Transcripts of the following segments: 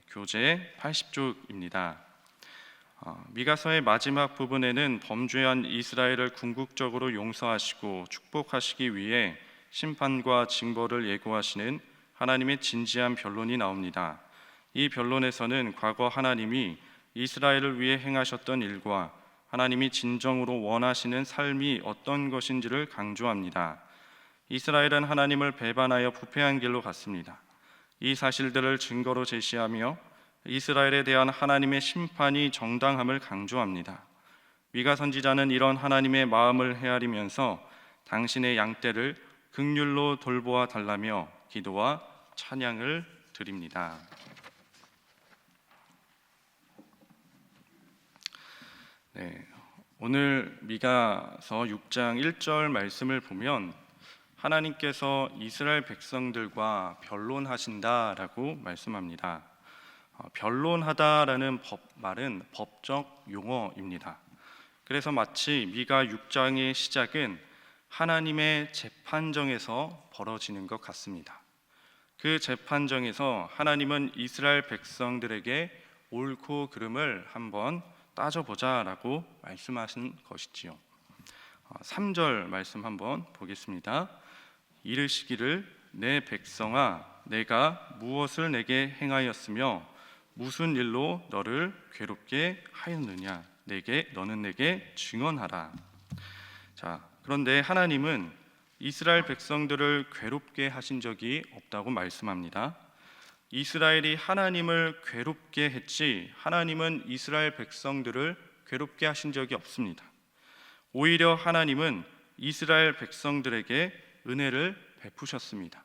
교재 80쪽입니다. 미가서의 마지막 부분에는 범죄한 이스라엘을 궁극적으로 용서하시고 축복하시기 위해 심판과 징벌을 예고하시는 하나님의 진지한 변론이 나옵니다. 이 변론에서는 과거 하나님이 이스라엘을 위해 행하셨던 일과 하나님이 진정으로 원하시는 삶이 어떤 것인지를 강조합니다. 이스라엘은 하나님을 배반하여 부패한 길로 갔습니다. 이 사실들을 증거로 제시하며 이스라엘에 대한 하나님의 심판이 정당함을 강조합니다. 미가 선지자는 이런 하나님의 마음을 헤아리면서 당신의 양떼를 긍휼로 돌보아 달라며 기도와 찬양을 드립니다. 오늘 미가서 6장 1절 말씀을 보면 하나님께서 이스라엘 백성들과 변론하신다라고 말씀합니다. 변론하다라는 말은 법적 용어입니다. 그래서 마치 미가 6장의 시작은 하나님의 재판정에서 벌어지는 것 같습니다. 그 재판정에서 하나님은 이스라엘 백성들에게 옳고 그름을 한번 따져보자라고 말씀하신 것이지요. 3절 말씀 한번 보겠습니다. 이르시기를 내 백성아 내가 무엇을 내게 행하였으며 무슨 일로 너를 괴롭게 하였느냐 너는 내게 증언하라. 그런데 하나님은 이스라엘 백성들을 괴롭게 하신 적이 없다고 말씀합니다. 이스라엘이 하나님을 괴롭게 했지 하나님은 이스라엘 백성들을 괴롭게 하신 적이 없습니다. 오히려 하나님은 이스라엘 백성들에게 은혜를 베푸셨습니다.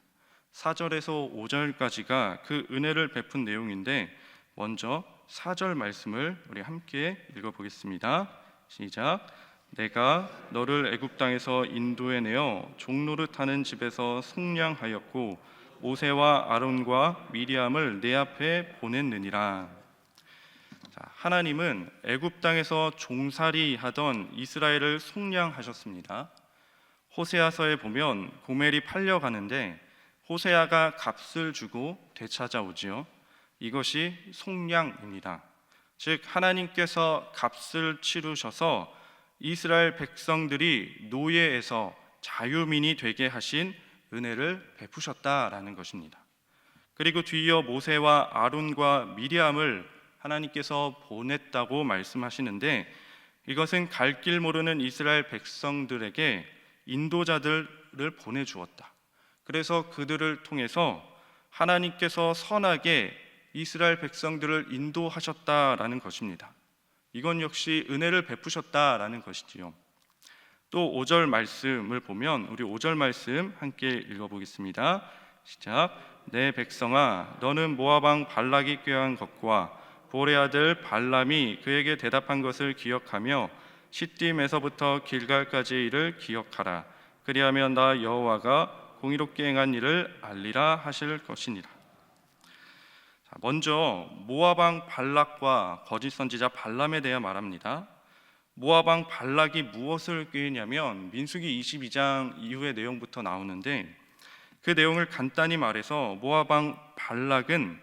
4절에서 5절까지가 그 은혜를 베푼 내용인데 먼저 4절 말씀을 우리 함께 읽어보겠습니다. 시작. 내가 너를 애굽 땅에서 인도해내어 종노릇하는 집에서 속량하였고 모세와 아론과 미리암을 내 앞에 보냈느니라. 하나님은 애굽 땅에서 종살이 하던 이스라엘을 속량하셨습니다. 호세아서에 보면 고멜이 팔려가는데 호세아가 값을 주고 되찾아오지요. 이것이 속량입니다. 즉 하나님께서 값을 치르셔서 이스라엘 백성들이 노예에서 자유민이 되게 하신 은혜를 베푸셨다라는 것입니다. 그리고 뒤이어 모세와 아론과 미리암을 하나님께서 보냈다고 말씀하시는데 이것은 갈 길 모르는 이스라엘 백성들에게 인도자들을 보내주었다. 그래서 그들을 통해서 하나님께서 선하게 이스라엘 백성들을 인도하셨다라는 것입니다. 이건 역시 은혜를 베푸셨다라는 것이지요. 또 5절 말씀을 보면 우리 5절 말씀 함께 읽어보겠습니다. 시작. 내 백성아 너는 모압 왕 발락이 꾀한 것과 보레 아들 발람이 그에게 대답한 것을 기억하며 시딤에서부터 길갈까지의 일을 기억하라. 그리하면 나 여호와가 공의롭게 행한 일을 알리라 하실 것이니라. 먼저 모압 왕 발락과 거짓 선지자 발람에 대해 말합니다. 모압 왕 발락이 무엇을 꾀했냐면 민수기 22장 이후의 내용부터 나오는데 그 내용을 간단히 말해서 모압 왕 발락은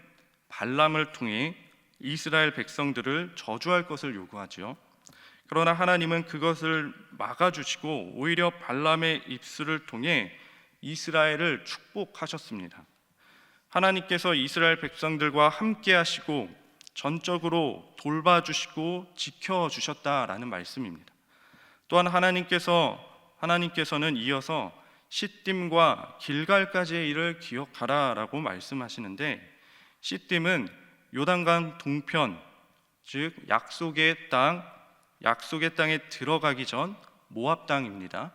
발람을 통해 이스라엘 백성들을 저주할 것을 요구하죠. 그러나 하나님은 그것을 막아주시고 오히려 발람의 입술을 통해 이스라엘을 축복하셨습니다. 하나님께서 이스라엘 백성들과 함께 하시고 전적으로 돌봐주시고 지켜주셨다라는 말씀입니다. 또한 하나님께서는 이어서 시딤과 길갈까지의 일을 기억하라라고 말씀하시는데 시딤은 요단강 동편, 즉 약속의 땅에 들어가기 전 모압 땅입니다.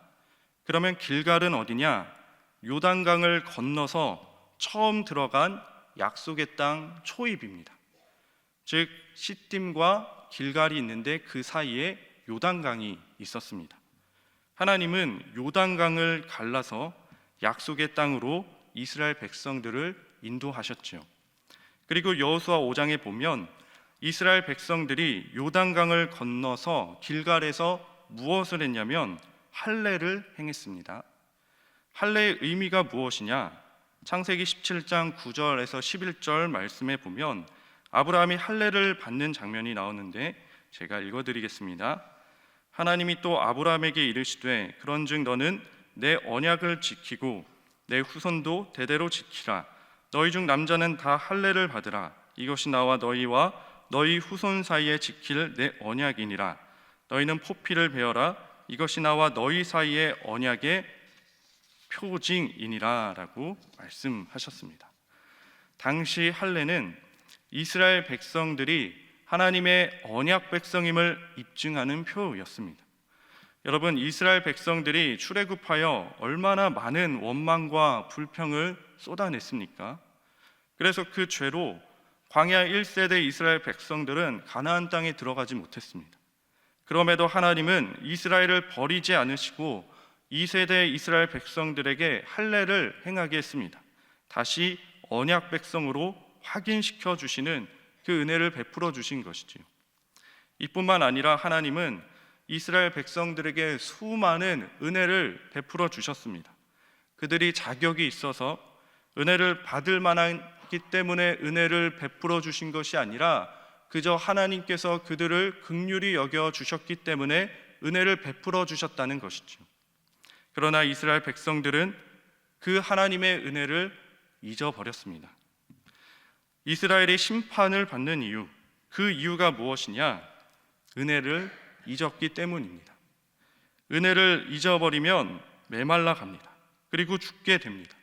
그러면 길갈은 어디냐? 요단강을 건너서 처음 들어간 약속의 땅 초입입니다. 즉 시딤과 길갈이 있는데 그 사이에 요단강이 있었습니다. 하나님은 요단강을 갈라서 약속의 땅으로 이스라엘 백성들을 인도하셨죠. 그리고 여호수아 5장에 보면 이스라엘 백성들이 요단강을 건너서 길갈에서 무엇을 했냐면 할례를 행했습니다. 할례의 의미가 무엇이냐? 창세기 17장 9절에서 11절 말씀에 보면 아브라함이 할례를 받는 장면이 나오는데 제가 읽어드리겠습니다. 하나님이 또 아브라함에게 이르시되 그런즉 너는 내 언약을 지키고 내 후손도 대대로 지키라. 너희 중 남자는 다 할례를 받으라. 이것이 나와 너희와 너희 후손 사이에 지킬 내 언약이니라. 너희는 포피를 베어라. 이것이 나와 너희 사이의 언약의 표징이니라 라고 말씀하셨습니다. 당시 할례는 이스라엘 백성들이 하나님의 언약 백성임을 입증하는 표였습니다. 여러분, 이스라엘 백성들이 출애굽하여 얼마나 많은 원망과 불평을 쏟아냈습니까? 그래서 그 죄로 광야 1세대 이스라엘 백성들은 가나안 땅에 들어가지 못했습니다. 그럼에도 하나님은 이스라엘을 버리지 않으시고 2세대 이스라엘 백성들에게 할례를 행하게 했습니다. 다시 언약 백성으로 확인시켜 주시는 그 은혜를 베풀어 주신 것이지요. 이뿐만 아니라 하나님은 이스라엘 백성들에게 수많은 은혜를 베풀어 주셨습니다. 그들이 자격이 있어서 은혜를 받을 만하기 때문에 은혜를 베풀어 주신 것이 아니라 그저 하나님께서 그들을 긍휼히 여겨 주셨기 때문에 은혜를 베풀어 주셨다는 것이죠. 그러나 이스라엘 백성들은 그 하나님의 은혜를 잊어버렸습니다. 이스라엘이 심판을 받는 이유, 그 이유가 무엇이냐? 은혜를 잊었기 때문입니다. 은혜를 잊어버리면 메말라 갑니다. 그리고 죽게 됩니다.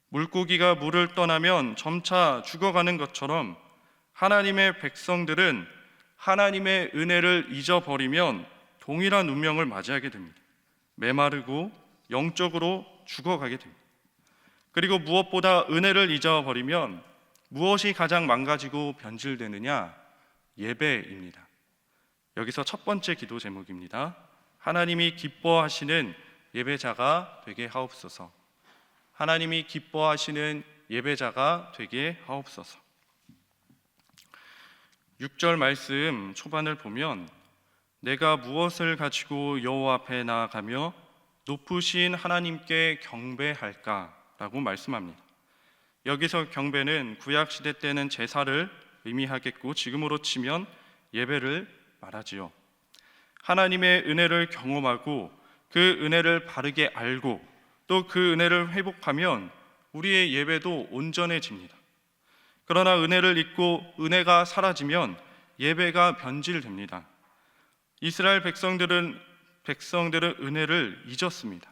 물고기가 물을 떠나면 점차 죽어가는 것처럼 하나님의 백성들은 하나님의 은혜를 잊어버리면 동일한 운명을 맞이하게 됩니다. 메마르고 영적으로 죽어가게 됩니다. 그리고 무엇보다 은혜를 잊어버리면 무엇이 가장 망가지고 변질되느냐? 예배입니다. 여기서 첫 번째 기도 제목입니다. 하나님이 기뻐하시는 예배자가 되게 하옵소서. 하나님이 기뻐하시는 예배자가 되게 하옵소서. 6절 말씀 초반을 보면 내가 무엇을 가지고 여호와 앞에 나아가며 높으신 하나님께 경배할까? 라고 말씀합니다. 여기서 경배는 구약시대 때는 제사를 의미하겠고 지금으로 치면 예배를 말하지요. 하나님의 은혜를 경험하고 그 은혜를 바르게 알고 또 그 은혜를 회복하면 우리의 예배도 온전해집니다. 그러나 은혜를 잊고 은혜가 사라지면 예배가 변질됩니다. 이스라엘 백성들은 은혜를 잊었습니다.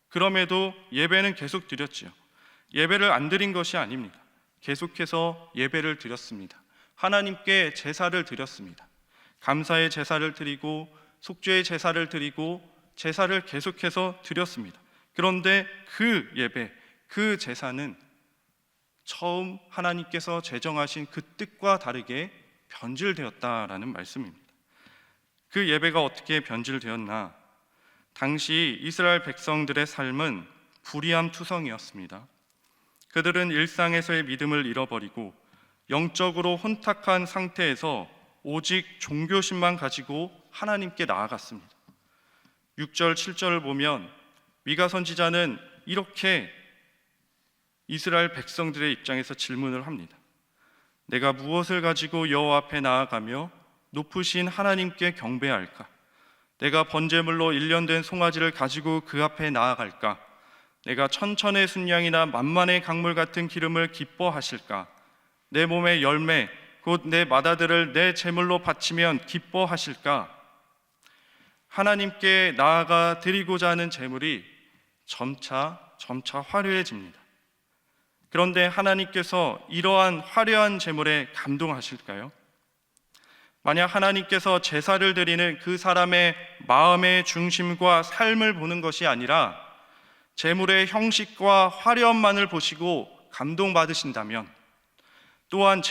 그럼에도 예배는 계속 드렸지요. 예배를 안 드린 것이 아닙니다. 계속해서 예배를 드렸습니다. 하나님께 제사를 드렸습니다. 감사의 제사를 드리고 속죄의 제사를 드리고 제사를 계속해서 드렸습니다. 그런데 그 예배, 그 제사는 처음 하나님께서 제정하신 그 뜻과 다르게 변질되었다라는 말씀입니다. 그 예배가 어떻게 변질되었나? 당시 이스라엘 백성들의 삶은 불의함투성이었습니다. 그들은 일상에서의 믿음을 잃어버리고 영적으로 혼탁한 상태에서 오직 종교심만 가지고 하나님께 나아갔습니다. 6절, 7절을 보면 미가 선지자는 이렇게 이스라엘 백성들의 입장에서 질문을 합니다. 내가 무엇을 가지고 여호와 앞에 나아가며 높으신 하나님께 경배할까? 내가 번제물로 일련된 송아지를 가지고 그 앞에 나아갈까? 내가 천천의 순양이나 만만의 강물 같은 기름을 기뻐하실까? 내 몸의 열매 곧 내 맏아들을 내 제물로 바치면 기뻐하실까? 하나님께 나아가 드리고자 하는 제물이 점차 화려해집니다. 그런데 하나님께서 이러한 화려한 제물에 감동하실까요? 만약 하나님께서 제사를 드리는 그 사람의 마음의 중심과 삶을 보는 것이 아니라 제물의 형식과 화려함만을 보시고 감동받으신다면, 또한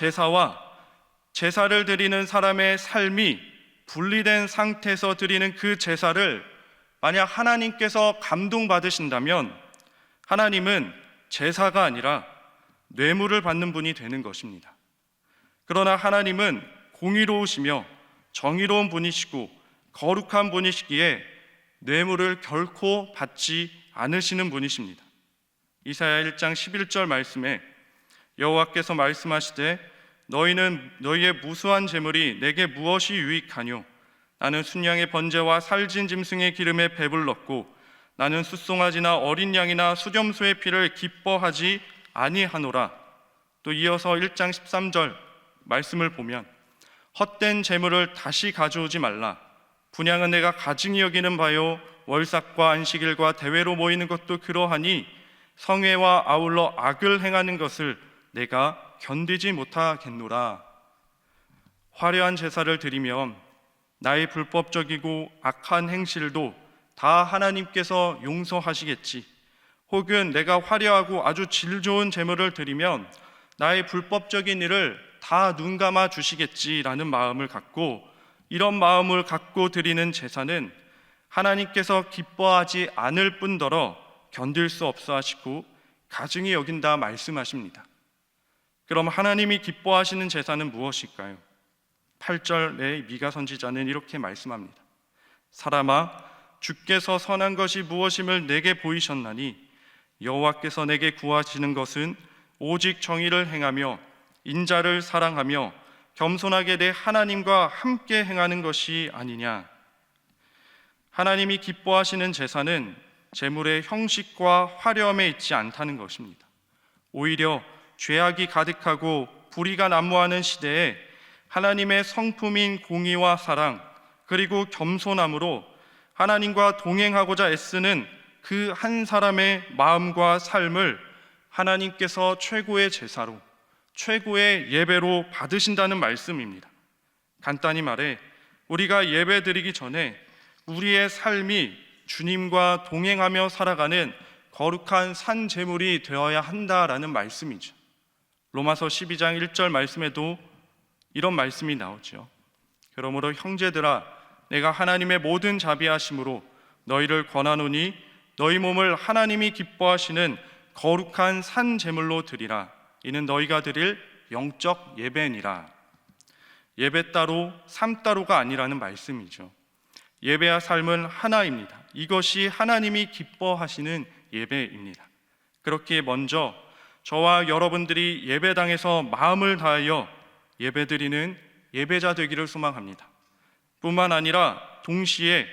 제사를 드리는 사람의 삶이 분리된 상태에서 드리는 그 제사를 만약 하나님께서 감동받으신다면 하나님은 제사가 아니라 뇌물을 받는 분이 되는 것입니다. 그러나 하나님은 공의로우시며 정의로운 분이시고 거룩한 분이시기에 뇌물을 결코 받지 않으시는 분이십니다. 이사야 1장 11절 말씀에 여호와께서 말씀하시되 너희의 무수한 재물이 내게 무엇이 유익하뇨? 나는 순양의 번제와 살진 짐승의 기름에 배불렀고 나는 숫송아지나 어린 양이나 수렴소의 피를 기뻐하지 아니하노라. 또 이어서 1장 13절 말씀을 보면 헛된 재물을 다시 가져오지 말라. 분향은 내가 가증히 여기는 바요 월삭과 안식일과 대회로 모이는 것도 그러하니 성회와 아울러 악을 행하는 것을 내가 견디지 못하겠노라. 화려한 제사를 드리면 나의 불법적이고 악한 행실도 다 하나님께서 용서하시겠지. 혹은 내가 화려하고 아주 질 좋은 제물을 드리면 나의 불법적인 일을 다 눈감아 주시겠지라는 마음을 갖고, 이런 마음을 갖고 드리는 제사는 하나님께서 기뻐하지 않을 뿐더러 견딜 수 없어 하시고 가증히 여긴다 말씀하십니다. 그럼 하나님이 기뻐하시는 제사는 무엇일까요? 8절에 미가 선지자는 이렇게 말씀합니다. 사람아, 주께서 선한 것이 무엇임을 내게 보이셨나니 여호와께서 내게 구하시는 것은 오직 정의를 행하며 인자를 사랑하며 겸손하게 내 하나님과 함께 행하는 것이 아니냐. 하나님이 기뻐하시는 제사는 제물의 형식과 화려함에 있지 않다는 것입니다. 오히려 죄악이 가득하고 불의가 난무하는 시대에 하나님의 성품인 공의와 사랑 그리고 겸손함으로 하나님과 동행하고자 애쓰는 그 한 사람의 마음과 삶을 하나님께서 최고의 제사로, 최고의 예배로 받으신다는 말씀입니다. 간단히 말해 우리가 예배 드리기 전에 우리의 삶이 주님과 동행하며 살아가는 거룩한 산 제물이 되어야 한다라는 말씀이죠. 로마서 12장 1절 말씀에도 이런 말씀이 나오죠. 그러므로 형제들아, 내가 하나님의 모든 자비하심으로 너희를 권하노니 너희 몸을 하나님이 기뻐하시는 거룩한 산 제물로 드리라. 이는 너희가 드릴 영적 예배니라. 예배 따로 삶 따로가 아니라는 말씀이죠. 예배와 삶은 하나입니다. 이것이 하나님이 기뻐하시는 예배입니다. 그렇기에 먼저 저와 여러분들이 예배당에서 마음을 다하여 예배드리는 예배자 되기를 소망합니다. 뿐만 아니라 동시에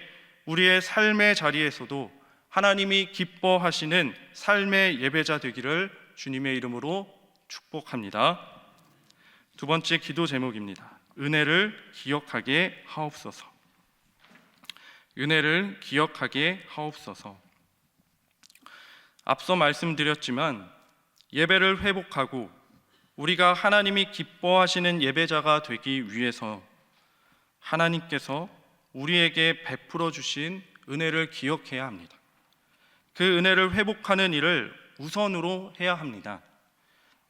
우리의 삶의 자리에서도 하나님이 기뻐하시는 삶의 예배자 되기를 주님의 이름으로 축복합니다. 두 번째 기도 제목입니다. 은혜를 기억하게 하옵소서. 은혜를 기억하게 하옵소서. 앞서 말씀드렸지만 예배를 회복하고 우리가 하나님이 기뻐하시는 예배자가 되기 위해서 하나님께서 우리에게 베풀어 주신 은혜를 기억해야 합니다. 그 은혜를 회복하는 일을 우선으로 해야 합니다.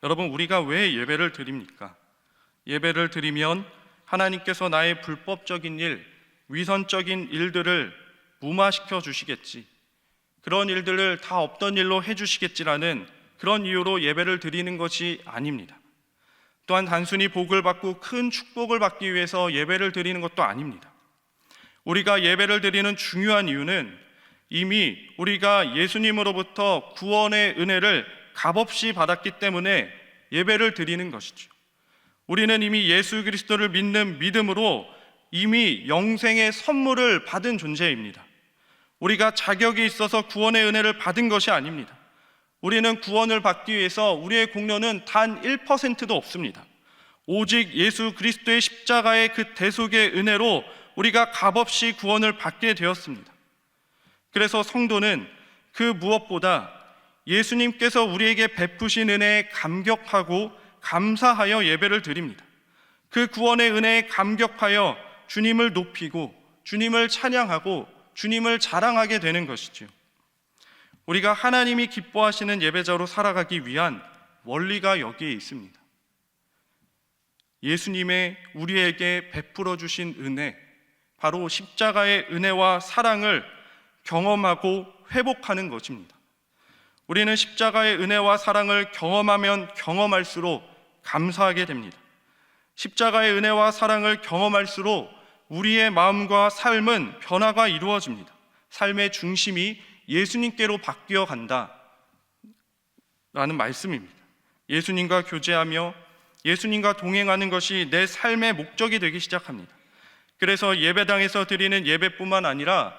여러분, 우리가 왜 예배를 드립니까? 예배를 드리면 하나님께서 나의 불법적인 일, 위선적인 일들을 무마시켜 주시겠지, 그런 일들을 다 없던 일로 해주시겠지라는 그런 이유로 예배를 드리는 것이 아닙니다. 또한 단순히 복을 받고 큰 축복을 받기 위해서 예배를 드리는 것도 아닙니다. 우리가 예배를 드리는 중요한 이유는 이미 우리가 예수님으로부터 구원의 은혜를 값없이 받았기 때문에 예배를 드리는 것이죠. 우리는 이미 예수 그리스도를 믿는 믿음으로 이미 영생의 선물을 받은 존재입니다. 우리가 자격이 있어서 구원의 은혜를 받은 것이 아닙니다. 우리는 구원을 받기 위해서 우리의 공로는 단 1%도 없습니다. 오직 예수 그리스도의 십자가의 그 대속의 은혜로 우리가 값없이 구원을 받게 되었습니다. 그래서 성도는 그 무엇보다 예수님께서 우리에게 베푸신 은혜에 감격하고 감사하여 예배를 드립니다. 그 구원의 은혜에 감격하여 주님을 높이고 주님을 찬양하고 주님을 자랑하게 되는 것이죠. 우리가 하나님이 기뻐하시는 예배자로 살아가기 위한 원리가 여기에 있습니다. 예수님의 우리에게 베풀어 주신 은혜, 바로 십자가의 은혜와 사랑을 경험하고 회복하는 것입니다. 우리는 십자가의 은혜와 사랑을 경험하면 경험할수록 감사하게 됩니다. 십자가의 은혜와 사랑을 경험할수록 우리의 마음과 삶은 변화가 이루어집니다. 삶의 중심이 예수님께로 바뀌어 간다. 말씀입니다. 예수님과 교제하며 예수님과 동행하는 것이 내 삶의 목적이 되기 시작합니다. 그래서 예배당에서 드리는 예배뿐만 아니라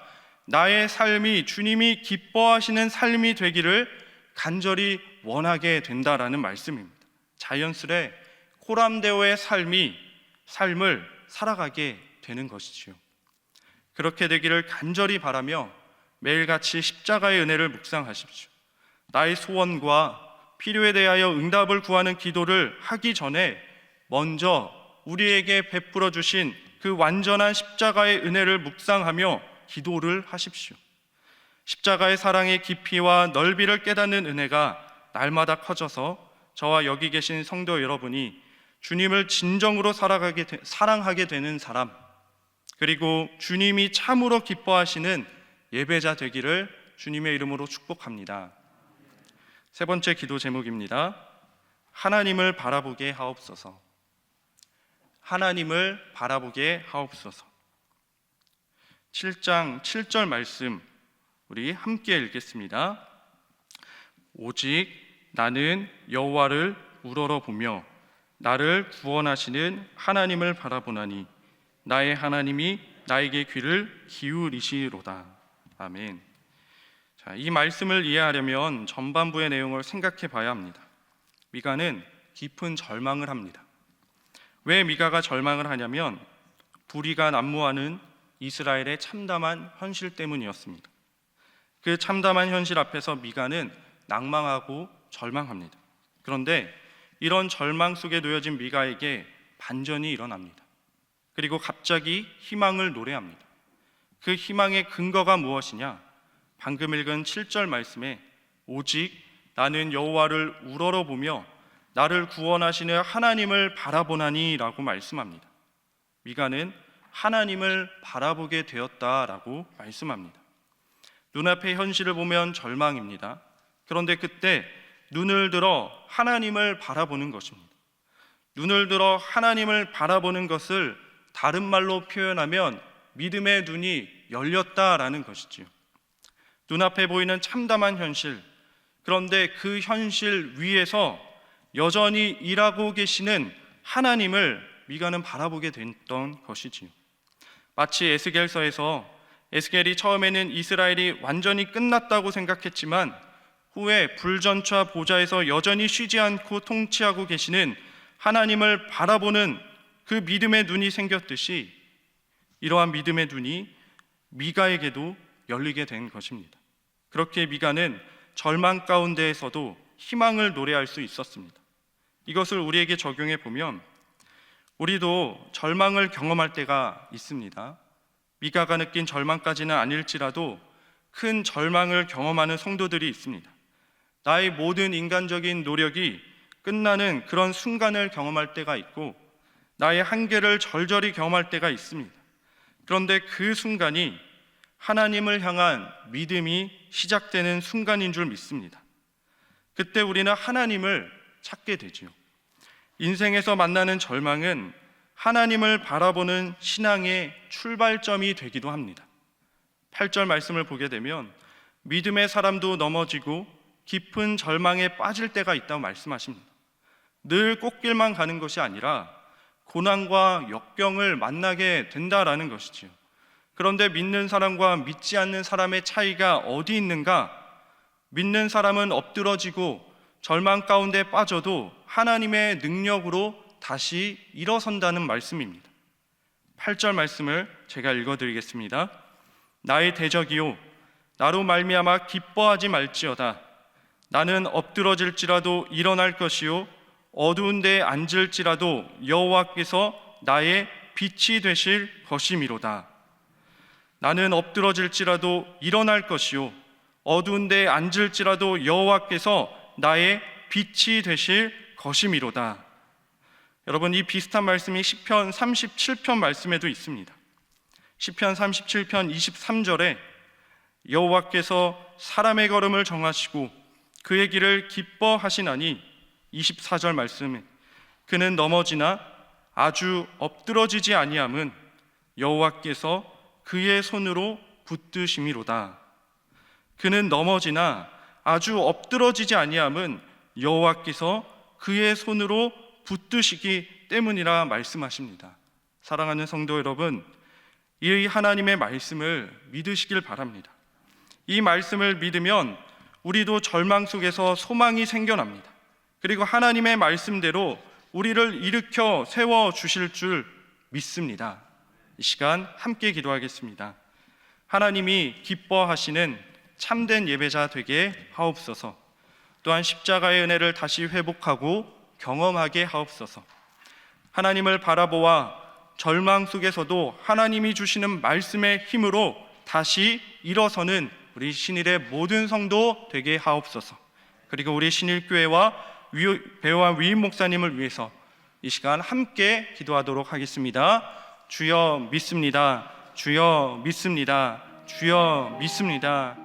나의 삶이 주님이 기뻐하시는 삶이 되기를 간절히 원하게 된다라는 말씀입니다. 자연스레 코람데오의 삶을 살아가게 되는 것이지요. 그렇게 되기를 간절히 바라며 매일같이 십자가의 은혜를 묵상하십시오. 나의 소원과 필요에 대하여 응답을 구하는 기도를 하기 전에 먼저 우리에게 베풀어 주신 그 완전한 십자가의 은혜를 묵상하며 기도를 하십시오. 십자가의 사랑의 깊이와 넓이를 깨닫는 은혜가 날마다 커져서 저와 여기 계신 성도 여러분이 주님을 진정으로 사랑하게 되는 사람, 그리고 주님이 참으로 기뻐하시는 예배자 되기를 주님의 이름으로 축복합니다. 세 번째 기도 제목입니다. 하나님을 바라보게 하옵소서. 하나님을 바라보게 하옵소서. 7장 7절 말씀 우리 함께 읽겠습니다. 오직 나는 여호와를 우러러보며 나를 구원하시는 하나님을 바라보나니 나의 하나님이 나에게 귀를 기울이시로다. 아멘. 자, 이 말씀을 이해하려면 전반부의 내용을 생각해 봐야 합니다. 미가는 깊은 절망을 합니다. 왜 미가가 절망을 하냐면 불의가 난무하는 이스라엘의 참담한 현실 때문이었습니다. 그 참담한 현실 앞에서 미가는 낭망하고 절망합니다. 그런데 이런 절망 속에 놓여진 미가에게 반전이 일어납니다. 그리고 갑자기 희망을 노래합니다. 그 희망의 근거가 무엇이냐? 방금 읽은 7절 말씀에 오직 나는 여호와를 우러러보며 나를 구원하시는 하나님을 바라보나니 라고 말씀합니다. 미가는 하나님을 바라보게 되었다라고 말씀합니다. 눈앞의 현실을 보면 절망입니다. 그런데 그때 눈을 들어 하나님을 바라보는 것입니다. 눈을 들어 하나님을 바라보는 것을 다른 말로 표현하면 믿음의 눈이 열렸다라는 것이지요. 눈앞에 보이는 참담한 현실, 그런데 그 현실 위에서 여전히 일하고 계시는 하나님을 미가는 바라보게 됐던 것이지요. 마치 에스겔서에서 에스겔이 처음에는 이스라엘이 완전히 끝났다고 생각했지만 후에 불전차 보좌에서 여전히 쉬지 않고 통치하고 계시는 하나님을 바라보는 그 믿음의 눈이 생겼듯이 이러한 믿음의 눈이 미가에게도 열리게 된 것입니다. 그렇게 미가는 절망 가운데에서도 희망을 노래할 수 있었습니다. 이것을 우리에게 적용해 보면 우리도 절망을 경험할 때가 있습니다. 미가가 느낀 절망까지는 아닐지라도 큰 절망을 경험하는 성도들이 있습니다. 나의 모든 인간적인 노력이 끝나는 그런 순간을 경험할 때가 있고 나의 한계를 절절히 경험할 때가 있습니다. 그런데 그 순간이 하나님을 향한 믿음이 시작되는 순간인 줄 믿습니다. 그때 우리는 하나님을 찾게 되지요. 인생에서 만나는 절망은 하나님을 바라보는 신앙의 출발점이 되기도 합니다. 8절 말씀을 보게 되면 믿음의 사람도 넘어지고 깊은 절망에 빠질 때가 있다고 말씀하십니다. 늘 꽃길만 가는 것이 아니라 고난과 역경을 만나게 된다라는 것이지요. 그런데 믿는 사람과 믿지 않는 사람의 차이가 어디 있는가? 믿는 사람은 엎드러지고 절망 가운데 빠져도 하나님의 능력으로 다시 일어선다는 말씀입니다. 8절 말씀을 제가 읽어드리겠습니다. 나의 대적이요 나로 말미암아 기뻐하지 말지어다. 나는 엎드러질지라도 일어날 것이요 어두운 데에 앉을지라도 여호와께서 나의 빛이 되실 것이미로다. 나는 엎드러질지라도 일어날 것이요 어두운 데에 앉을지라도 여호와께서 나의 빛이 되실 것이미로다. 여러분, 이 비슷한 말씀이 시편 37편 말씀에도 있습니다. 시편 37편 23절에 여호와께서 사람의 걸음을 정하시고 그의 길을 기뻐하시나니 24절 말씀에 그는 넘어지나 아주 엎드러지지 아니함은 여호와께서 그의 손으로 붙드심이로다. 그는 넘어지나 아주 엎드러지지 아니함은 여호와께서 그의 손으로 붙드시기 때문이라 말씀하십니다. 사랑하는 성도 여러분, 이 하나님의 말씀을 믿으시길 바랍니다. 이 말씀을 믿으면 우리도 절망 속에서 소망이 생겨납니다. 그리고 하나님의 말씀대로 우리를 일으켜 세워 주실 줄 믿습니다. 이 시간 함께 기도하겠습니다. 하나님이 기뻐하시는 참된 예배자 되게 하옵소서. 또한 십자가의 은혜를 다시 회복하고 경험하게 하옵소서. 하나님을 바라보아 절망 속에서도 하나님이 주시는 말씀의 힘으로 다시 일어서는 우리 신일의 모든 성도 되게 하옵소서. 그리고 우리 신일교회와 배우와 위임 목사님을 위해서 이 시간 함께 기도하도록 하겠습니다. 주여 믿습니다. 주여 믿습니다. 주여 믿습니다.